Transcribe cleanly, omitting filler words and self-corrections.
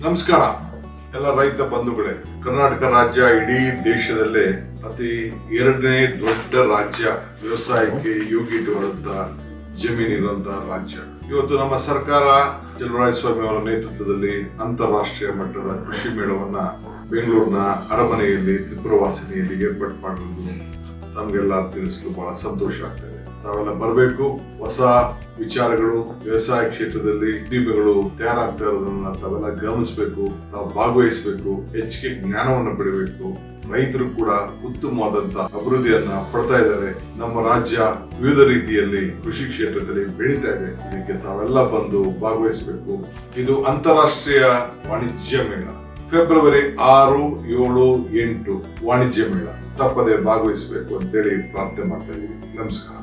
ನಮಸ್ಕಾರ ಎಲ್ಲ ರೈತ ಬಂಧುಗಳೇ. ಕರ್ನಾಟಕ ರಾಜ್ಯ ಇಡೀ ದೇಶದಲ್ಲೇ ಅತಿ ಎರಡನೇ ದೊಡ್ಡ ರಾಜ್ಯ, ವ್ಯವಸಾಯಕ್ಕೆ ಯೋಗ್ಯತೆವಾದಂತ ಜಮೀನಿರುವಂತಹ ರಾಜ್ಯ. ಇವತ್ತು ನಮ್ಮ ಸರ್ಕಾರ ಚಲುವರಾಯಸ್ವಾಮಿ ಅವರ ನೇತೃತ್ವದಲ್ಲಿ ಅಂತಾರಾಷ್ಟ್ರೀಯ ಮಟ್ಟದ ಕೃಷಿ ಮೇಳವನ್ನ ಬೆಂಗಳೂರಿನ ಅರಮನೆಯಲ್ಲಿ ತ್ರಿಪುರವಾಸಿನಿಯಲ್ಲಿ ಏರ್ಪಾಡು ಮಾಡಿರುವುದು ನಮಗೆಲ್ಲ ತಿಳಿಸಲು ಬಹಳ ಸಂತೋಷ ಆಗ್ತದೆ. ತಾವೆಲ್ಲ ಬರಬೇಕು. ಹೊಸ ವಿಚಾರಗಳು ವ್ಯವಸಾಯ ಕ್ಷೇತ್ರದಲ್ಲಿ ಉದ್ಯಮಿಗಳು ತಯಾರಾಗ್ತಾ ಇರೋದನ್ನ ತಾವೆಲ್ಲ ಗಮನಿಸಬೇಕು, ನಾವು ಭಾಗವಹಿಸಬೇಕು, ಹೆಚ್ಚಿಗೆ ಜ್ಞಾನವನ್ನು ಪಡೆಯಬೇಕು. ರೈತರು ಕೂಡ ಉತ್ತಮವಾದಂತಹ ಅಭಿವೃದ್ಧಿಯನ್ನ ಪಡ್ತಾ ಇದ್ದಾರೆ. ನಮ್ಮ ರಾಜ್ಯ ವಿವಿಧ ರೀತಿಯಲ್ಲಿ ಕೃಷಿ ಕ್ಷೇತ್ರದಲ್ಲಿ ಬೆಳೀತಾ ಇದೆ. ಇದಕ್ಕೆ ತಾವೆಲ್ಲ ಬಂದು ಭಾಗವಹಿಸಬೇಕು. ಇದು ಅಂತಾರಾಷ್ಟ್ರೀಯ ವಾಣಿಜ್ಯ ಮೇಳ, ಫೆಬ್ರವರಿ 6, 7, 8 ವಾಣಿಜ್ಯ ಮೇಳ. ತಪ್ಪದೆ ಭಾಗವಹಿಸಬೇಕು ಅಂತೇಳಿ ಪ್ರಾರ್ಥನೆ ಮಾಡ್ತಾ ಇದ್ದೀವಿ. ನಮಸ್ಕಾರ.